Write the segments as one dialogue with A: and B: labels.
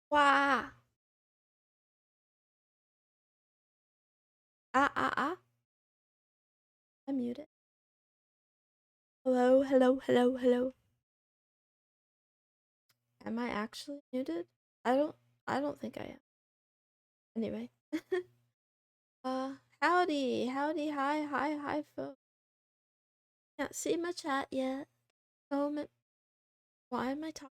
A: Wow. Ah. I'm muted. Hello, hello, hello, hello. Am I actually muted? I don't I don't think I am. Anyway. uh howdy, hi, folks. Can't see my chat yet. Moment. Why am I talking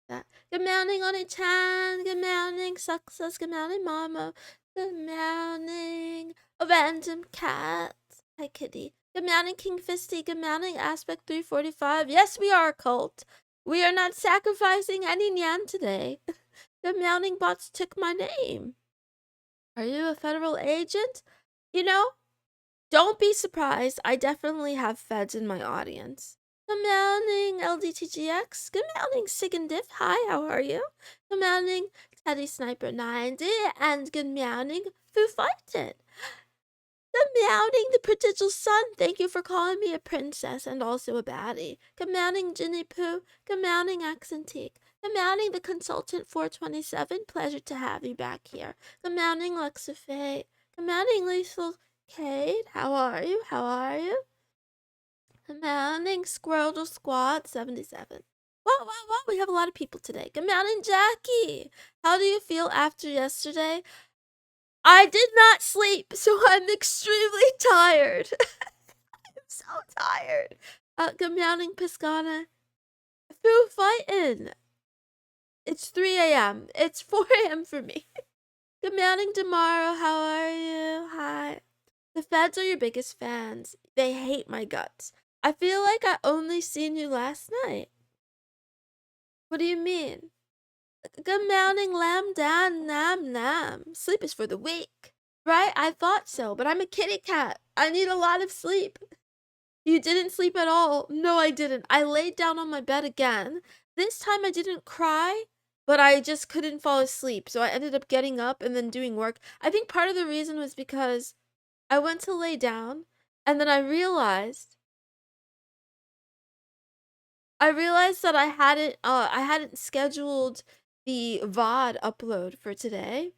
A: like that? Good morning, Oni-chan. Good morning, Success. Good morning, Mama. Good morning, a random cat. Hi, kitty. Good morning, King Fisty. Good morning, Aspect 345. Yes, we are a cult. We are not sacrificing any Nyan today. Good morning, bots took my name. Are you a federal agent? You know, don't be surprised. I definitely have feds in my audience. Good morning, LDTGX. Good morning, Sig and Diff. Hi, how are you? Good morning, Teddy Sniper 90. And good morning, Foo Fightin'. Good morning, the prodigal son. Thank you for calling me a princess and also a baddie. Good morning, Ginny Pooh. Good morning, Accentique. Good morning, the consultant 427. Pleasure to have you back here. Good morning, Luxafay. Good morning, Lethal Kate. How are you? How are you? Good morning, Squirrel Squad 77. Wow. We have a lot of people today. Good morning, Jackie. How do you feel after yesterday? I did not sleep, so I'm extremely tired. I'm so tired. Good morning, Piscana. Foo fightin'. It's 3 a.m. It's 4 a.m. for me. Good morning, tomorrow. How are you? Hi. The feds are your biggest fans. They hate my guts. I feel like I only seen you last night. What do you mean? Good morning, lamb dan nam. Sleep is for the weak. Right? I thought so, but I'm a kitty cat. I need a lot of sleep. You didn't sleep at all. No, I didn't. I laid down on my bed again. This time I didn't cry, but I just couldn't fall asleep. So I ended up getting up and then doing work. I think part of the reason was because I went to lay down and then I realized that I hadn't scheduled the VOD upload for today.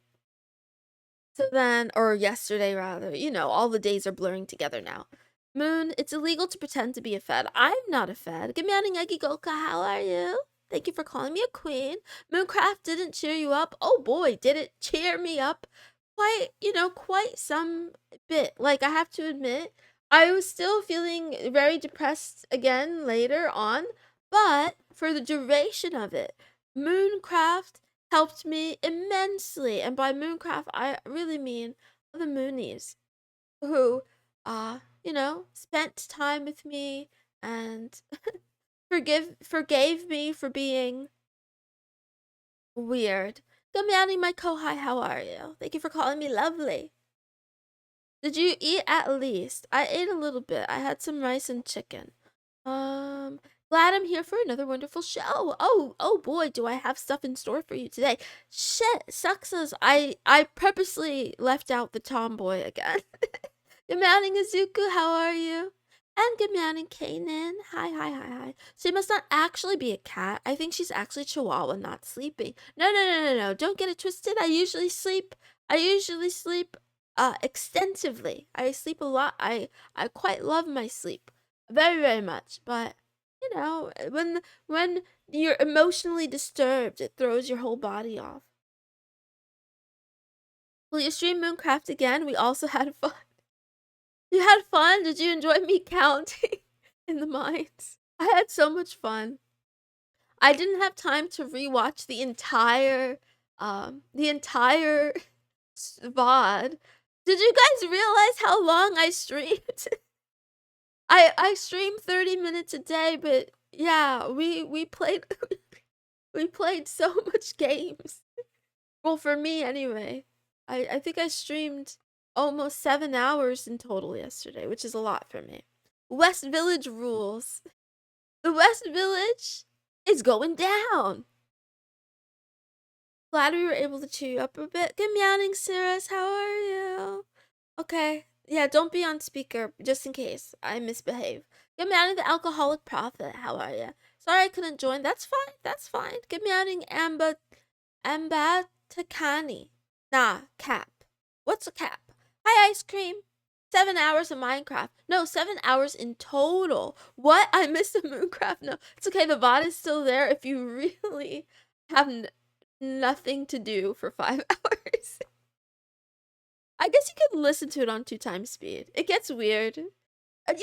A: So then, or yesterday rather, all the days are blurring together now. Moon, it's illegal to pretend to be a fed. I'm not a fed. Good morning, Eggy Golka. How are you? Thank you for calling me a queen. Mooncraft didn't cheer you up. Oh boy, did it cheer me up quite some bit. Like, I have to admit, I was still feeling very depressed again later on, but for the duration of it, Mooncraft helped me immensely. And by Mooncraft, I really mean the Moonies who, spent time with me and forgave me for being weird. Good morning, my Kohai. How are you? Thank you for calling me lovely. Did you eat at least? I ate a little bit. I had some rice and chicken. Glad I'm here for another wonderful show. Oh boy, do I have stuff in store for you today. Shit, sucks. I purposely left out the tomboy again. Good morning, Izuku. How are you? And good morning, Kanan. Hi. She must not actually be a cat. I think she's actually Chihuahua, not sleeping. No. Don't get it twisted. I usually sleep extensively. I sleep a lot. I quite love my sleep. Very, very much. But when you're emotionally disturbed, it throws your whole body off. Will you stream Mooncraft again? We also had fun. You had fun? Did you enjoy me counting in the mines? I had so much fun. I didn't have time to rewatch the entire VOD. Did you guys realize how long I streamed? I stream 30 minutes a day, but yeah, we played we played so much games. Well, for me anyway. I think I streamed almost 7 hours in total yesterday, which is a lot for me. West Village rules. The West Village is going down. Glad we were able to cheer you up a bit. Good morning, Cirrus. How are you? Okay. Yeah, don't be on speaker, just in case I misbehave. Good morning, the alcoholic prophet. How are you? Sorry I couldn't join. That's fine. Good morning, Ambatakani. Nah, cap. What's a cap? Hi, ice cream. 7 hours of Minecraft. No, 7 hours in total. What? I missed the Mooncraft. No, it's okay. The VOD is still there if you really have nothing to do for 5 hours. I guess you could listen to it on 2 times speed. It gets weird. You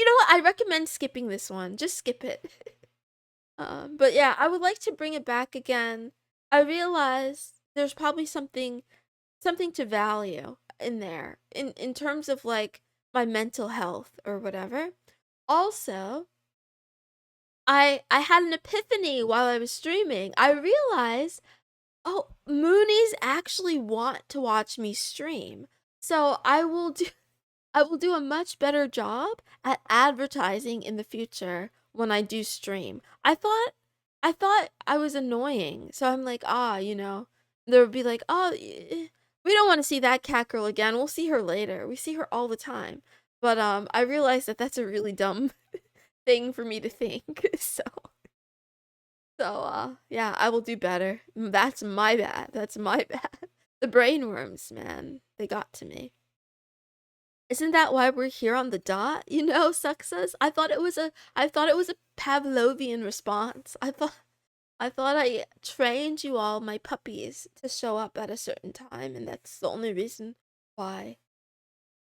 A: know what? I recommend skipping this one. Just skip it. But yeah, I would like to bring it back again. I realize there's probably something to value in there in terms of like my mental health or whatever. Also, I had an epiphany while I was streaming. I realized, oh, Moonies actually want to watch me stream. So I will do a much better job at advertising in the future when I do stream. I thought I was annoying. So I'm like, there would be like, "Oh, we don't want to see that cat girl again. We'll see her later. We see her all the time." But I realized that that's a really dumb thing for me to think. Yeah, I will do better. That's my bad. That's my bad. The brainworms, man. They got to me. Isn't that why we're here on the dot? You know, Success? I thought it was a Pavlovian response. I thought I trained you all, my puppies, to show up at a certain time, and that's the only reason why.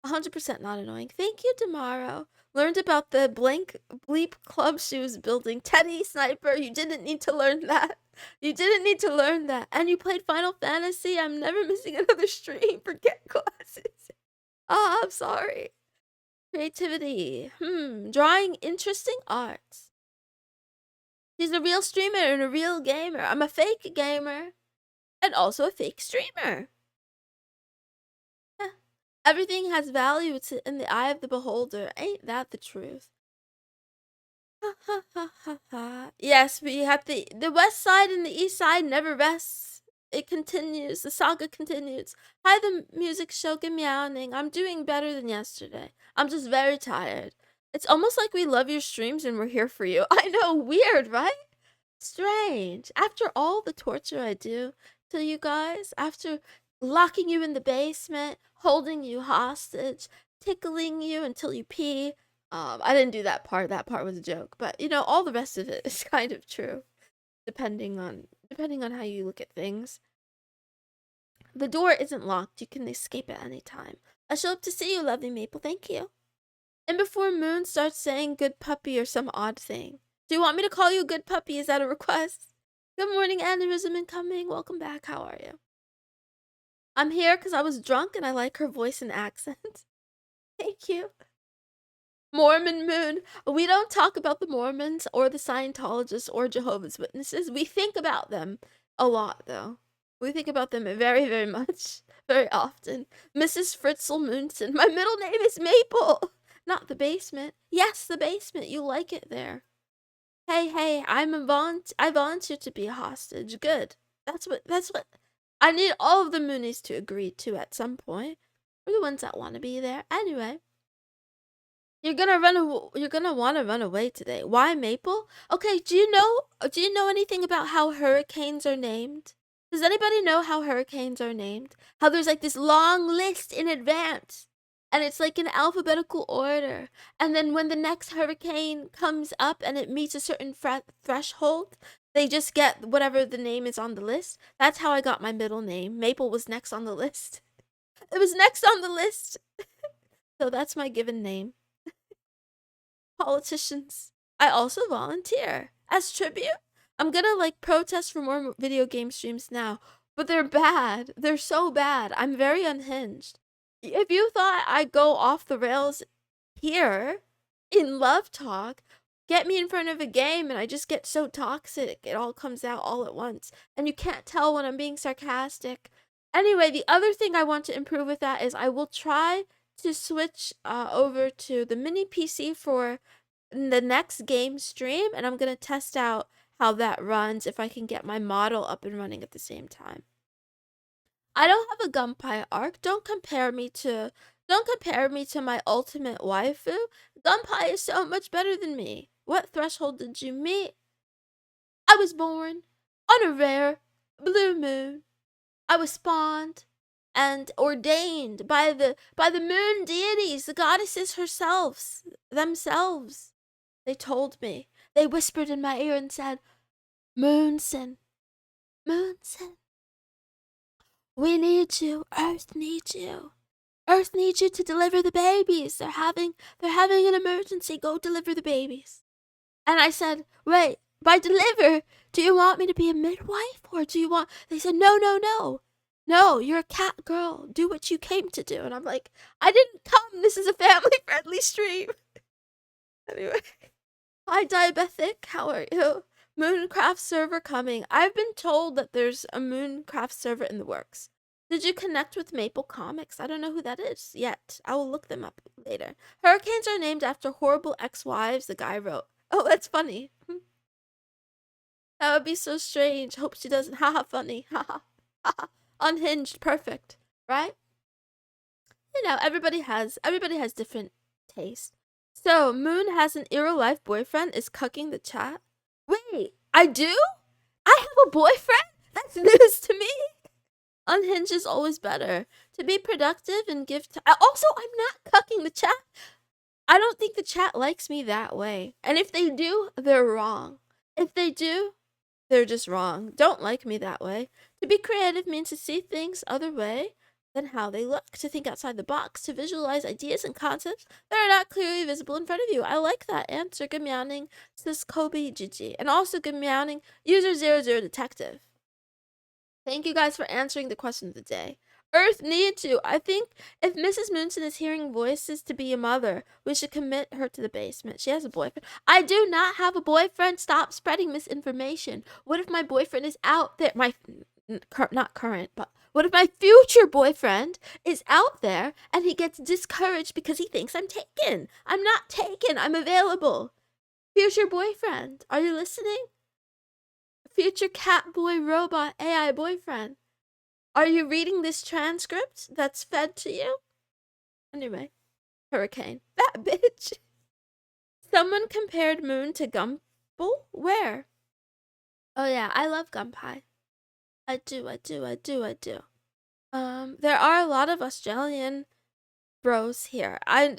A: 100% not annoying. Thank you, Tomorrow. Learned about the blank bleep club shoes building. Teddy Sniper, you didn't need to learn that. You didn't need to learn that. And you played Final Fantasy. I'm never missing another stream. Forget classes. Ah, I'm sorry. Creativity. Drawing interesting arts. She's a real streamer and a real gamer. I'm a fake gamer. And also a fake streamer. Everything has value in the eye of the beholder. Ain't that the truth? Ha ha ha ha ha. Yes, we have the west side and the east side never rests. It continues. The saga continues. Hi, the music show. Get meowing. I'm doing better than yesterday. I'm just very tired. It's almost like we love your streams and we're here for you. I know, weird, right? Strange. After all the torture I do to you guys, after locking you in the basement, holding you hostage, tickling you until you pee. I didn't do that part. That part was a joke. But you know, all the rest of it is kind of true, depending on how you look at things. The door isn't locked. You can escape at any time. I show up to see you, lovely Maple. Thank you. And before Moon starts saying good puppy or some odd thing. Do you want me to call you good puppy? Is that a request? Good morning, aneurysm incoming. Welcome back. How are you? I'm here because I was drunk and I like her voice and accent. Thank you. Mormon Moon. We don't talk about the Mormons or the Scientologists or Jehovah's Witnesses. We think about them a lot, though. We think about them very, very much. Very often. Mrs. Fritzl Moonson. My middle name is Maple. Not the basement. Yes, the basement. You like it there. Hey, I volunteer to be a hostage. Good. That's what I need all of the Moonies to agree to at some point. We're the ones that want to be there. Anyway. You're gonna want to run away today. Why, Maple? Okay, do you know anything about how hurricanes are named? Does anybody know how hurricanes are named? How there's like this long list in advance. And it's like in alphabetical order. And then when the next hurricane comes up and it meets a certain threshold, they just get whatever the name is on the list. That's how I got my middle name. Maple was next on the list. It was next on the list. So that's my given name. Politicians. I also volunteer as tribute. I'm gonna like protest for more video game streams now, but they're bad. They're so bad. I'm very unhinged. If you thought I'd go off the rails here in Love Talk, get me in front of a game and I just get so toxic. It all comes out all at once. And you can't tell when I'm being sarcastic. Anyway, the other thing I want to improve with that is I will try to switch over to the mini PC for the next game stream, and I'm gonna test out how that runs if I can get my model up and running at the same time. I don't have a Gunpei arc. Don't compare me to my ultimate waifu. Gunpei is so much better than me. What threshold did you meet? I was born on a rare blue moon. I was spawned and ordained by the moon deities, the goddesses themselves. They told me. They whispered in my ear and said, Moonson, Moonson, we need you. Earth needs you. Earth needs you to deliver the babies. They're having an emergency. Go deliver the babies. And I said, wait, by deliver, do you want me to be a midwife? Or do you want... They said, no, no, no. No, you're a cat girl. Do what you came to do. And I'm like, I didn't come. This is a family-friendly stream. Anyway. Hi, Diabetic. How are you? Mooncraft server coming. I've been told that there's a Mooncraft server in the works. Did you connect with Maple Comics? I don't know who that is yet. I will look them up later. Hurricanes are named after horrible ex-wives, the guy wrote. Oh, that's funny. That would be so strange. Hope she doesn't. Haha, funny. Haha. Unhinged. Perfect. Right? You know, everybody has different tastes. So, Moon has an real-life boyfriend, is cucking the chat. Wait, I do? I have a boyfriend? That's news to me. Unhinged is always better. To be productive and give time. Also, I'm not cucking the chat. I don't think the chat likes me that way. And if they do, they're wrong. If they do, they're just wrong. Don't like me that way. To be creative means to see things other way than how they look, to think outside the box, to visualize ideas and concepts that are not clearly visible in front of you. I like that answer. Good meowing, says Kobe Gigi. And also good meowing, user 00 detective. Thank you guys for answering the question of the day. Earth needs you. I think if Mrs. Moonson is hearing voices to be a mother, we should commit her to the basement. She has a boyfriend. I do not have a boyfriend. Stop spreading misinformation. What if my boyfriend is out there? Not current, but what if my future boyfriend is out there and he gets discouraged because he thinks I'm taken? I'm not taken. I'm available. Future boyfriend, are you listening? Future cat boy robot AI boyfriend. Are you reading this transcript that's fed to you? Anyway, hurricane. That bitch. Someone compared Moon to Gumball? Where? Oh yeah, I love Gunpie. I do. There are a lot of Australian bros here. I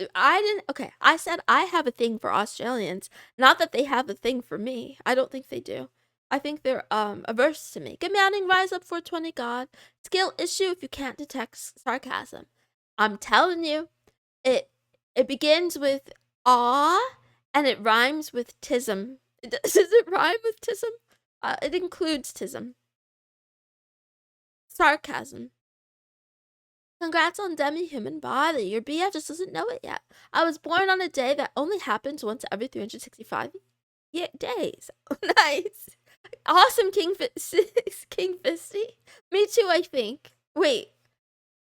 A: said I have a thing for Australians. Not that they have a thing for me. I don't think they do. I think they're averse to me. Good morning, rise up 420 God. Skill issue if you can't detect sarcasm. I'm telling you, it begins with aw and it rhymes with tism. Does it rhyme with tism? It includes tism. Sarcasm. Congrats on demi-human body. Your BF just doesn't know it yet. I was born on a day that only happens once every 365 days. Nice. Awesome, King Fisty. Me too, I think. Wait.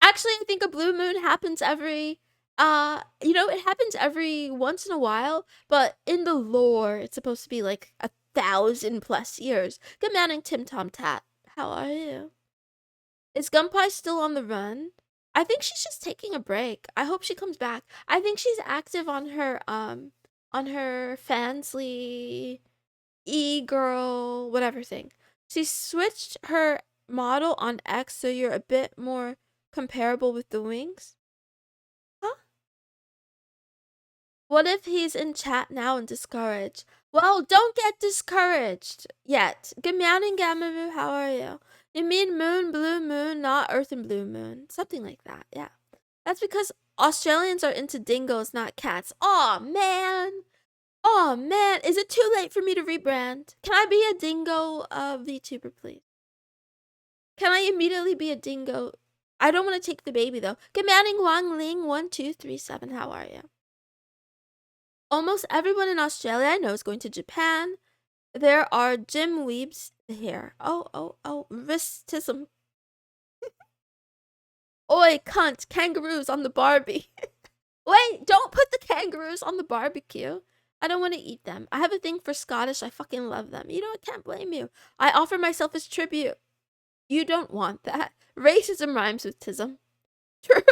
A: Actually, I think a blue moon happens every... it happens every once in a while, but in the lore, it's supposed to be like 1,000+ years. Good morning, Tim Tom Tat. How are you? Is Gunpie still on the run? I think she's just taking a break. I hope she comes back. I think she's active on her Fansly e-girl whatever thing. She switched her model on X so you're a bit more comparable with the wings. Huh? What if he's in chat now and discouraged? Well, don't get discouraged yet. Good morning, Gamamoo. How are you? You mean moon, blue moon, not earth and blue moon. Something like that, yeah. That's because Australians are into dingoes, not cats. Aw, man. Aw, man. Is it too late for me to rebrand? Can I be a dingo VTuber, please? Can I immediately be a dingo? I don't want to take the baby, though. Good morning, Wang Ling 1237. How are you? Almost everyone in Australia I know is going to Japan. There are gym weebs here. Oh, wristism. Oi, cunt, kangaroos on the Barbie. Wait, don't put the kangaroos on the barbecue. I don't want to eat them. I have a thing for Scottish. I fucking love them. You know, I can't blame you. I offer myself as tribute. You don't want that. Racism rhymes with tism. True.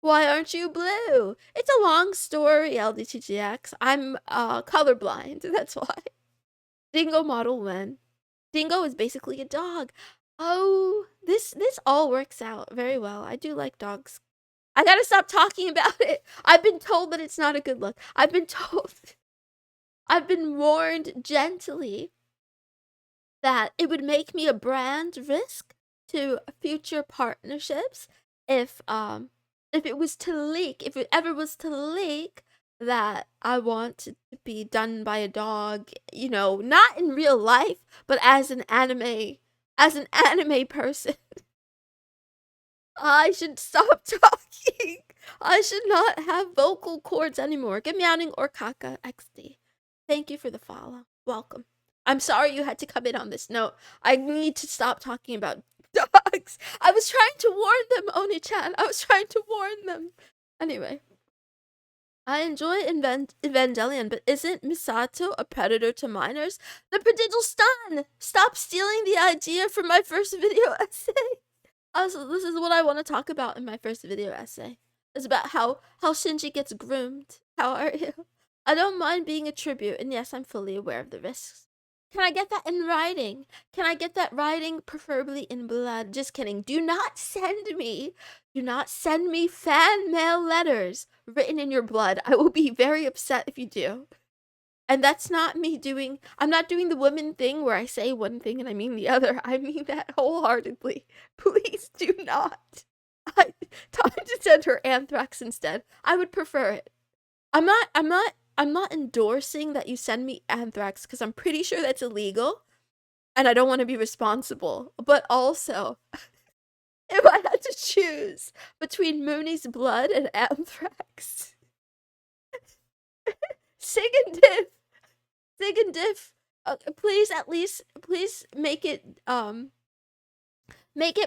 A: Why aren't you blue? It's a long story, LDTGX. I'm colorblind. That's why. Dingo model when. Dingo is basically a dog. Oh, this all works out very well. I do like dogs. I gotta stop talking about it. I've been told that it's not a good look. I've been told, I've been warned gently that it would make me a brand risk to future partnerships if it was to leak, if it ever was to leak that I want to be done by a dog, you know, not in real life, but as an anime person. I should stop talking. I should not have vocal cords anymore. Good meowing or Kaka XD. Thank you for the follow. Welcome. I'm sorry you had to come in on this note. I need to stop talking about dogs. I was trying to warn them, Oni-chan. I was trying to warn them. Anyway. I enjoy Evangelion, but isn't Misato a predator to minors? The prodigal stun! Stop stealing the idea from my first video essay. Also, this is what I want to talk about in my first video essay. It's about how Shinji gets groomed. How are you? I don't mind being a tribute, and yes, I'm fully aware of the risks. Can I get that in writing? Can I get that writing, preferably in blood? Just kidding. Do not send me fan mail letters written in your blood. I will be very upset if you do. And that's not me doing, I'm not doing the woman thing where I say one thing and I mean the other. I mean that wholeheartedly. Please do not. Time to send her anthrax instead. I would prefer it. I'm not endorsing that you send me anthrax because I'm pretty sure that's illegal and I don't want to be responsible. But also, if I had to choose between Mooney's blood and anthrax, Sig and Diff, please please make it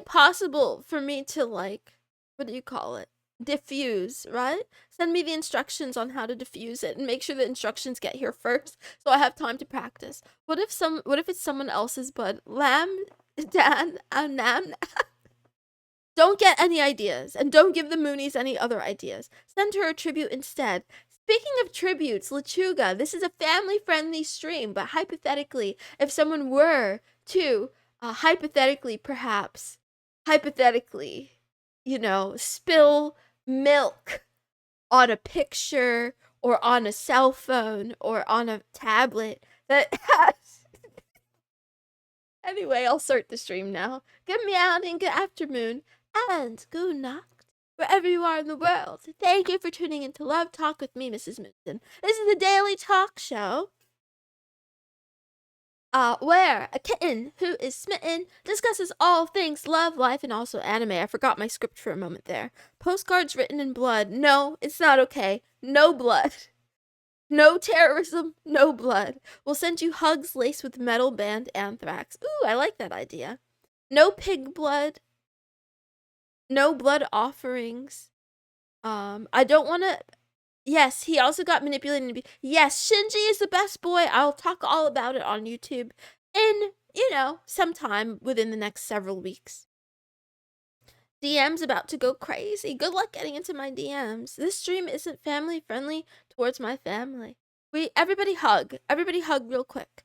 A: possible for me to, like, what do you call it? Diffuse, right? Send me the instructions on how to diffuse it and make sure the instructions get here first so I have time to practice. What if it's someone else's blood? Lamb, Dan, Nam. Don't get any ideas, and don't give the Moonies any other ideas. Send her a tribute instead. Speaking of tributes, Lechuga, this is a family-friendly stream, but hypothetically, if someone were to, hypothetically, you know, spill milk on a picture, or on a cell phone, or on a tablet that has... Anyway, I'll start the stream now. Good meowing, good afternoon, and good night, wherever you are in the world. Thank you for tuning in to Love Talk with me, Mrs. Moonson. This is the daily talk show, where a kitten who is smitten discusses all things love, life, and also anime. I forgot my script for a moment there. Postcards written in blood. No, it's not okay. No blood. No terrorism, no blood. We'll send you hugs laced with metal band anthrax. Ooh, I like that idea. No pig blood. No blood offerings. I don't want to... Yes, he also got manipulated. Yes, Shinji is the best boy. I'll talk all about it on YouTube in, you know, sometime within the next several weeks. DM's about to go crazy. Good luck getting into my DMs. This stream isn't family friendly towards my family. Everybody hug. Everybody hug real quick.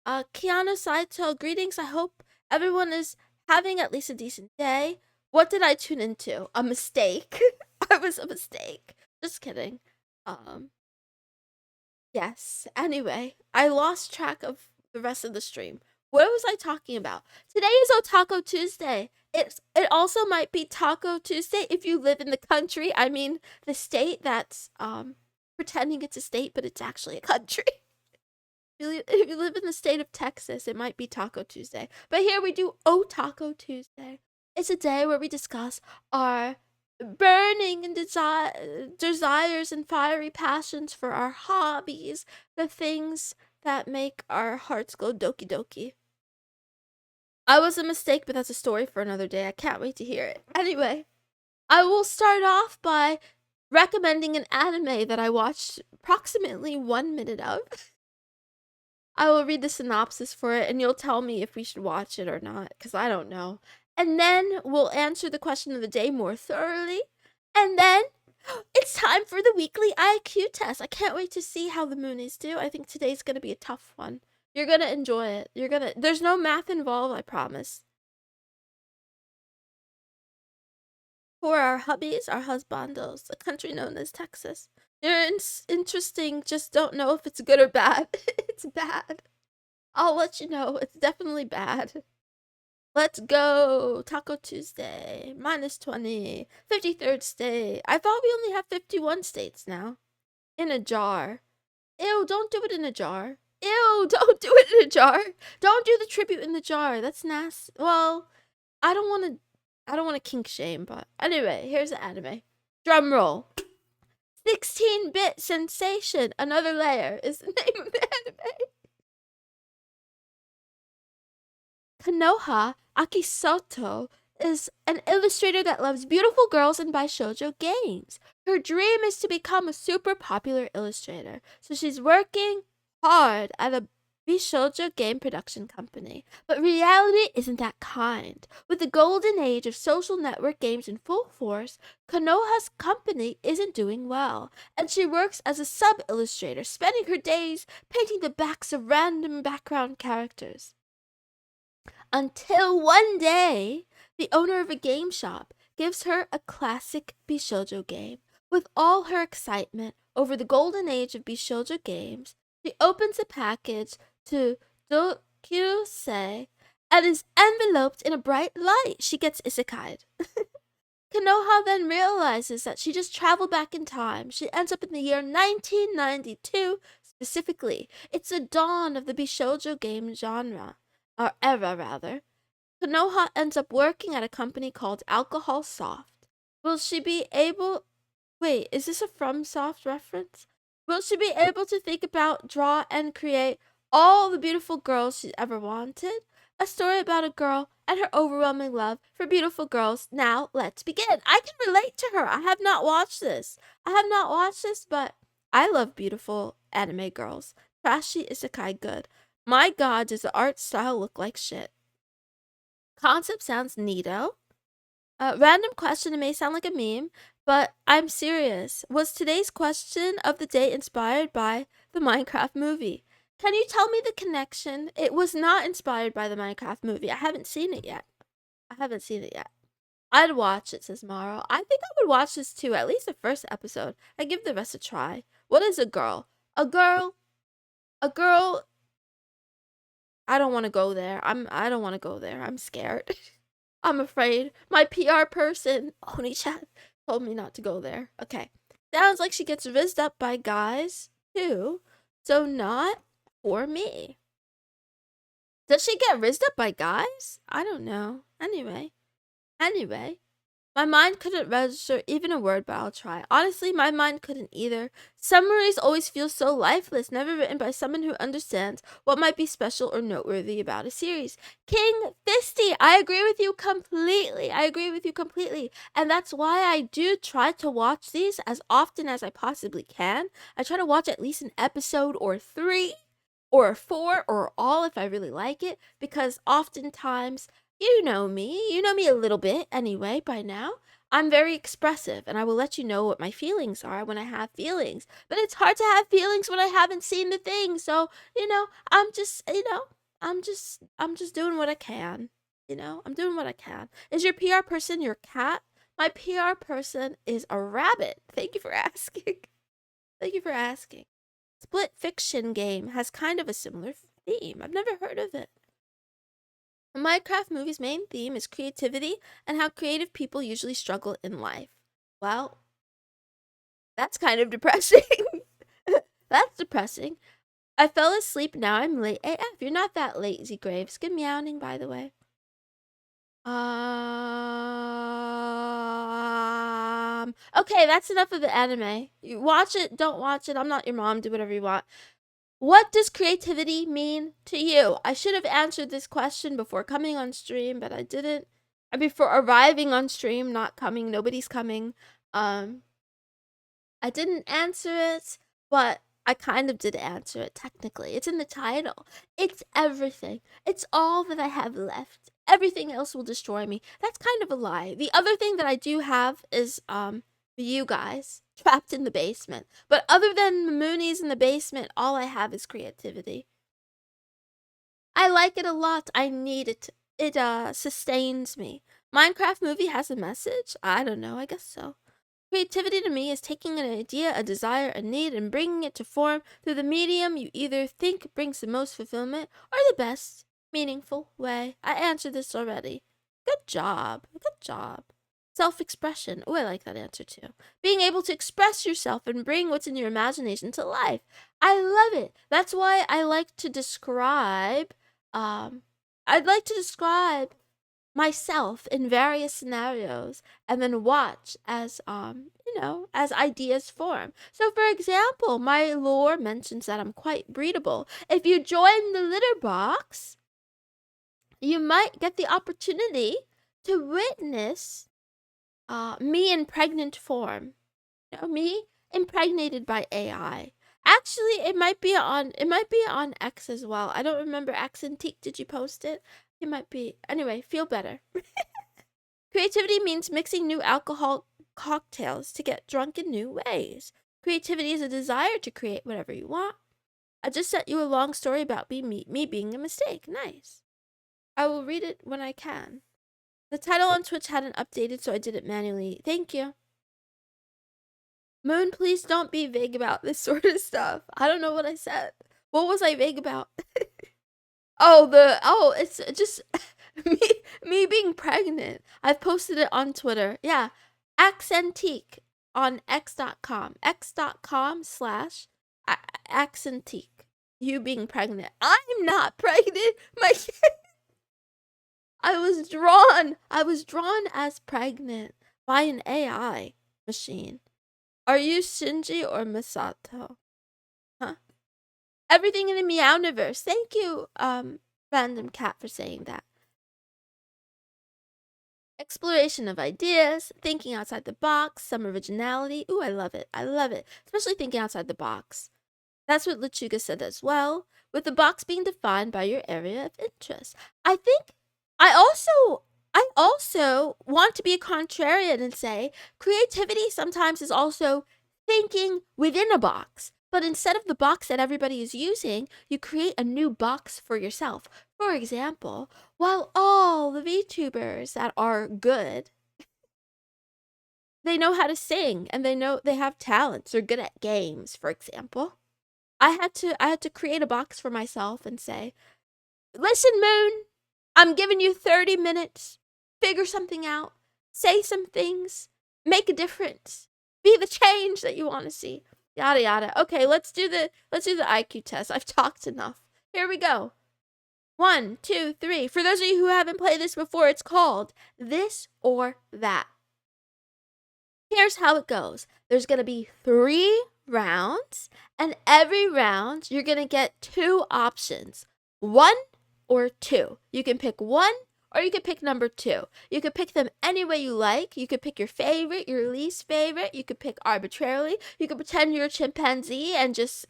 A: Kiana Saito, greetings. I hope everyone is having at least a decent day. What did I tune into? A mistake. I was a mistake. Just kidding. Yes. Anyway, I lost track of the rest of the stream. What was I talking about? Today is Otaku Tuesday. It also might be Taco Tuesday if you live in the country. I mean, the state that's pretending it's a state, but it's actually a country. If you live in the state of Texas, it might be Taco Tuesday. But here we do Otaku Tuesday. It's a day where we discuss our burning and desires and fiery passions for our hobbies, the things that make our hearts go doki doki. I was a mistake, but that's a story for another day. I can't wait to hear it. Anyway, I will start off by recommending an anime that I watched approximately 1 minute of. I will read the synopsis for it, and you'll tell me if we should watch it or not, because I don't know. And then we'll answer the question of the day more thoroughly. And then it's time for the weekly IQ test. I can't wait to see how the Moonies do. I think today's going to be a tough one. You're going to enjoy it. There's no math involved, I promise. For our hubbies, our husbandos, a country known as Texas. They're interesting, just don't know if it's good or bad. It's bad. I'll let you know. It's definitely bad. Let's go. Taco Tuesday. -20. 53rd state. I thought we only have 51 states now. In a jar. Ew, don't do it in a jar. Ew, don't do it in a jar. Don't do the tribute in the jar. That's nasty. Well, I don't want to kink shame, but anyway, here's the anime. Drum roll. 16-bit sensation. Another layer is the name of the anime. Konoha Akisoto is an illustrator that loves beautiful girls and shoujo games. Her dream is to become a super popular illustrator, so she's working hard at a bishoujo game production company. But reality isn't that kind. With the golden age of social network games in full force, Konoha's company isn't doing well, and she works as a sub-illustrator, spending her days painting the backs of random background characters. Until one day, the owner of a game shop gives her a classic bishoujo game. With all her excitement over the golden age of bishoujo games, she opens a package to Dokyusei and is enveloped in a bright light. She gets isekai'd. Konoha then realizes that she just traveled back in time. She ends up in the year 1992 specifically. It's the dawn of the bishoujo game genre. Or era, rather. Konoha ends up working at a company called Alcohol Soft. Will she be able... Wait, is this a FromSoft reference? Will she be able to think about, draw, and create all the beautiful girls she's ever wanted? A story about a girl and her overwhelming love for beautiful girls. Now, let's begin. I can relate to her. I have not watched this, but I love beautiful anime girls. Trashy isekai good. My god, does the art style look like shit. Concept sounds neato. Random question, it may sound like a meme, but I'm serious. Was today's question of the day inspired by the Minecraft movie? Can you tell me the connection? It was not inspired by the Minecraft movie. I haven't seen it yet. I'd watch it, says Maro. I think I would watch this too, at least the first episode. I'd give the rest a try. What is a girl? A girl... I don't want to go there. I don't want to go there. I'm scared. I'm afraid. My PR person, Oni-chan, told me not to go there. Okay. Sounds like she gets rizzed up by guys, too. So not for me. Does she get rizzed up by guys? I don't know. Anyway. My mind couldn't register even a word, but I'll try. Honestly, my mind couldn't either. Summaries always feel so lifeless, never written by someone who understands what might be special or noteworthy about a series. King Fisty, I agree with you completely. And that's why I do try to watch these as often as I possibly can. I try to watch at least an episode or 3 or 4 or all if I really like it, because oftentimes... You know me a little bit anyway by now. I'm very expressive and I will let you know what my feelings are when I have feelings. But it's hard to have feelings when I haven't seen the thing. So, I'm just doing what I can. I'm doing what I can. Is your PR person your cat? My PR person is a rabbit. Thank you for asking. Split fiction game has kind of a similar theme. I've never heard of it. The Minecraft movie's main theme is creativity and how creative people usually struggle in life. Well, that's kind of depressing. That's depressing. I fell asleep, now I'm late AF. You're not that late, Z Graves. Good meowing, by the way. Okay, that's enough of the anime. You watch it, don't watch it. I'm not your mom. Do whatever you want. What does creativity mean to you? I should have answered this question before coming on stream, but I didn't. And before arriving on stream, not coming, nobody's coming. I didn't answer it, but I kind of did answer it technically. It's in the title. It's everything. It's all that I have left. Everything else will destroy me. That's kind of a lie. The other thing that I do have is you guys trapped in the basement. But other than the Moonies in the basement, all I have is creativity. I like it a lot. I need it. It sustains me. Minecraft movie has a message? I don't know, I guess so. Creativity to me is taking an idea, a desire, a need, and bringing it to form through the medium you either think brings the most fulfillment or the best, meaningful way. I answered this already. Good job. Good job. Self-expression. Oh, I like that answer too. Being able to express yourself and bring what's in your imagination to life. I love it. That's why I like to describe, I'd like to describe myself in various scenarios and then watch as as ideas form. So for example, my lore mentions that I'm quite breedable. If you join the litter box, you might get the opportunity to witness me in pregnant form. Me impregnated by AI. Actually, it might be on X as well. I don't remember. Accentique, did you post it? It might be. Anyway, feel better. Creativity means mixing new alcohol cocktails to get drunk in new ways. Creativity is a desire to create whatever you want. I just sent you a long story about me being a mistake. Nice. I will read it when I can. The title on Twitch hadn't updated, so I did it manually. Thank you. Moon, please don't be vague about this sort of stuff. I don't know what I said. What was I vague about? It's just me being pregnant. I've posted it on Twitter. Yeah. Accentique on x.com. x.com/accentique. You being pregnant. I'm not pregnant. I was drawn as pregnant by an AI machine. Are you Shinji or Misato? Huh? Everything in the Meowniverse. Thank you, Random Cat, for saying that. Exploration of ideas, thinking outside the box, some originality. Ooh, I love it. I love it. Especially thinking outside the box. That's what Lechuga said as well, with the box being defined by your area of interest. I think I also want to be a contrarian and say creativity sometimes is also thinking within a box. But instead of the box that everybody is using, you create a new box for yourself. For example, while all the VTubers that are good, they know how to sing and they have talents, they're good at games, for example. I had to create a box for myself and say, "Listen, Moon, I'm giving you 30 minutes. Figure something out. Say some things. Make a difference. Be the change that you want to see." Yada yada. Okay, let's do the IQ test. I've talked enough. Here we go. 1, 2, 3. For those of you who haven't played this before, it's called This or That. Here's how it goes. There's going to be 3 rounds, and every round you're going to get 2 options. 1 or 2. You can pick 1 or you could pick number 2. You could pick them any way you like. You could pick your favorite, your least favorite. You could pick arbitrarily. You could pretend you're a chimpanzee and just,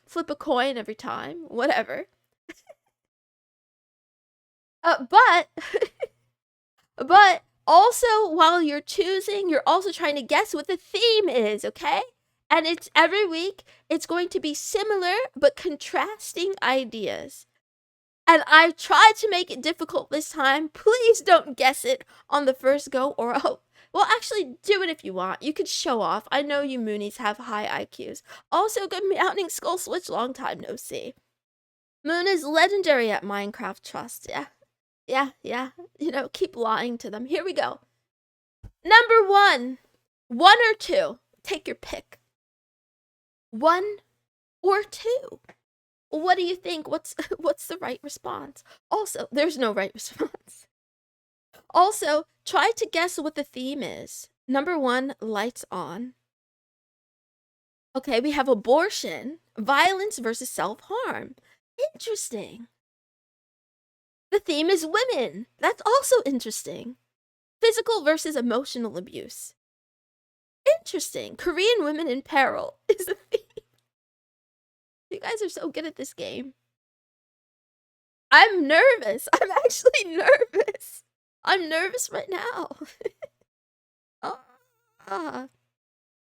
A: flip a coin every time. Whatever. But also, while you're choosing, you're also trying to guess what the theme is, okay? And it's every week, it's going to be similar but contrasting ideas. And I tried to make it difficult this time. Please don't guess it on the first go or actually do it if you want. You could show off. I know you Moonies have high IQs. Also, good meowing Skull Switch, long time no see. Moon is legendary at Minecraft Trust. Yeah. Keep lying to them. Here we go. Number 1. 1 or 2. Take your pick. 1 or 2. What do you think? What's the right response? Also, there's no right response. Also, try to guess what the theme is. Number 1, lights on. Okay, we have abortion, violence versus self-harm. Interesting. The theme is women. That's also interesting. Physical versus emotional abuse. Interesting. Korean women in peril is the theme. You guys are so good at this game. I'm nervous. I'm actually nervous. I'm nervous right now.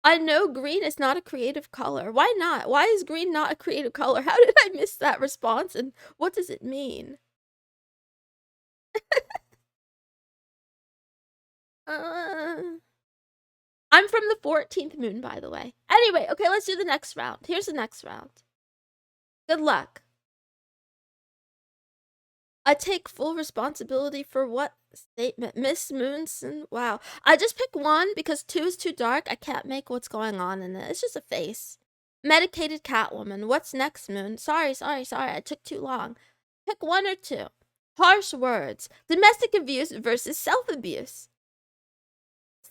A: I know green is not a creative color. Why not? Why is green not a creative color? How did I miss that response and what does it mean? I'm from the 14th moon, by the way. Anyway, okay, let's do the next round. Here's the next round. Good luck. I take full responsibility for what statement? Miss Moonson? Wow. I just pick one because 2 is too dark. I can't make what's going on in it. It's just a face. Medicated Catwoman. What's next, Moon? Sorry. I took too long. Pick 1 or 2. Harsh words. Domestic abuse versus self-abuse.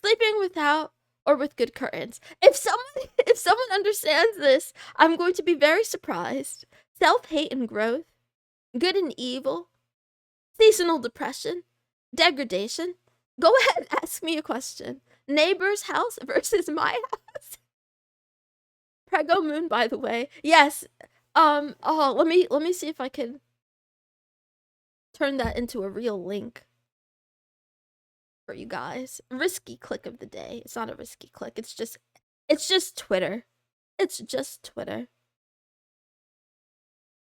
A: Sleeping without or with good curtains. If someone understands this, I'm going to be very surprised. Self-hate and growth. Good and evil. Seasonal depression. Degradation. Go ahead, ask me a question. Neighbor's house versus my house. Prego Moon, by the way. Yes. Oh, let me see if I can turn that into a real link for you guys. Risky click of the day. It's not a risky click. It's just Twitter. It's just Twitter.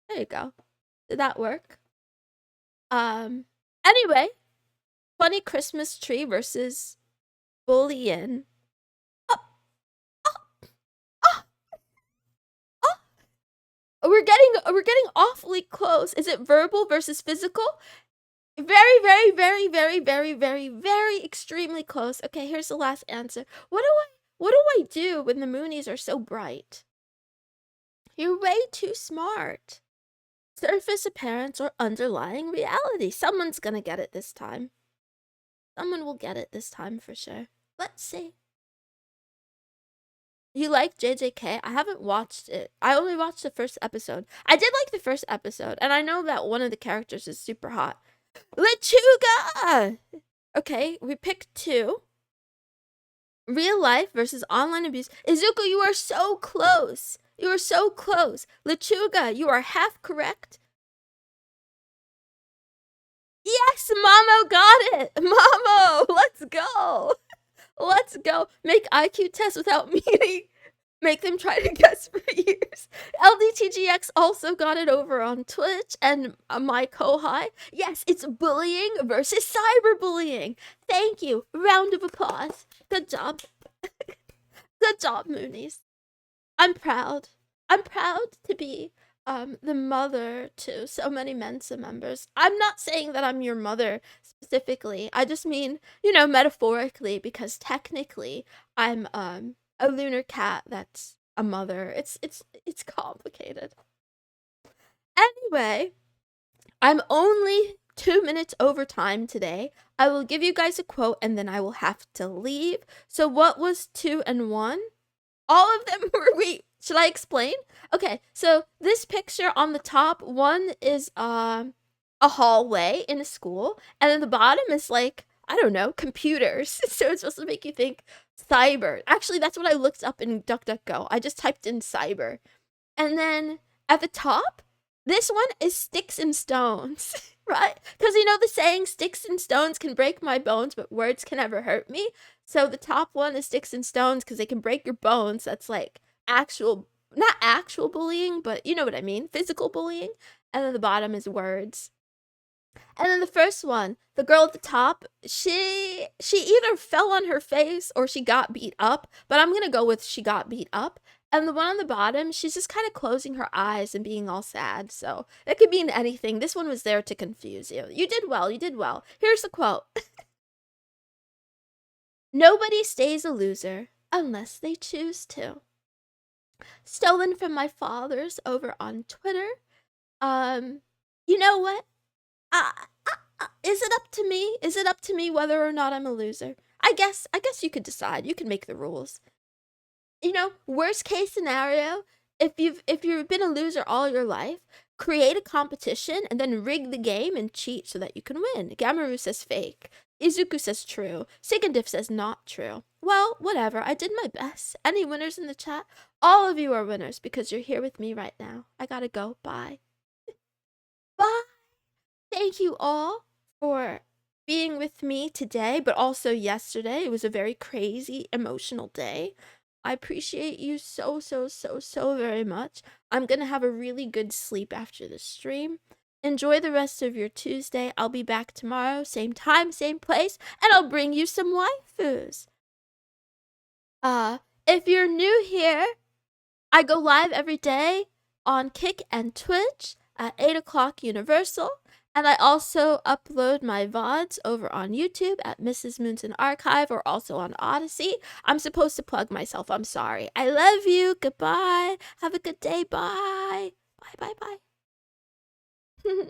A: There you go. Did that work? Anyway, funny Christmas tree versus bullying. We're getting awfully close. Is it verbal versus physical? Very, very, very, very, very, very, very extremely close. Okay, here's the last answer. What do I do when the moonies are so bright? You're way too smart. Surface appearance or underlying reality. Someone's gonna get it this time. Someone will get it this time for sure. Let's see. You like JJK? I haven't watched it. I only watched the first episode. I did like the first episode, and I know that one of the characters is super hot. Lechuga! Okay, we picked 2. Real life versus online abuse. Izuku, you are so close. You are so close. Lechuga, you are half correct. Yes, Mamo got it. Mamo, let's go. Let's go. Make IQ tests without meaning. Make them try to guess for years. LDTGX also got it over on Twitch and my Kohai. Yes, it's bullying versus cyberbullying. Thank you. Round of applause. Good job. Good job, Moonies. I'm proud. I'm proud to be the mother to so many Mensa members. I'm not saying that I'm your mother specifically. I just mean, you know, metaphorically, because technically I'm a lunar cat that's a mother. It's complicated. Anyway, I'm only 2 minutes over time today. I will give you guys a quote and then I will have to leave. So what was 2 and 1? All of them were, wait, should I explain? Okay, so this picture on the top, 1 is a hallway in a school, and then the bottom is like, I don't know, computers. So it's supposed to make you think cyber. Actually, that's what I looked up in DuckDuckGo. I just typed in cyber. And then at the top, this one is sticks and stones, right? Because you know the saying, sticks and stones can break my bones, but words can never hurt me. So the top one is sticks and stones because they can break your bones. That's like actual, not actual bullying, but you know what I mean, physical bullying. And then the bottom is words. And then the first one, the girl at the top, she either fell on her face or she got beat up, but I'm gonna go with she got beat up. And the one on the bottom, she's just kind of closing her eyes and being all sad. So it could mean anything. This one was there to confuse you. You did well. You did well. Here's the quote. Nobody stays a loser unless they choose to. Stolen from my father's over on Twitter. You know what? Is it up to me? Is it up to me whether or not I'm a loser? I guess you could decide. You can make the rules. You know, worst case scenario, if you've been a loser all your life, create a competition and then rig the game and cheat so that you can win. Gamaru says fake. Izuku says true. Sigandif says not true. Well, whatever. I did my best. Any winners in the chat? All of you are winners because you're here with me right now. I gotta go. Bye. Bye. Thank you all for being with me today, but also yesterday. It was a very crazy, emotional day. I appreciate you so very much. I'm gonna have a really good sleep after the stream. Enjoy the rest of your Tuesday. I'll be back tomorrow, same time, same place, and I'll bring you some waifus. If you're new here, I go live every day on Kick and Twitch at 8 o'clock Universal. And I also upload my VODs over on YouTube at missusmoonson Archive or also on Odyssey. I'm supposed to plug myself. I'm sorry. I love you. Goodbye. Have a good day. Bye. Bye, bye, bye.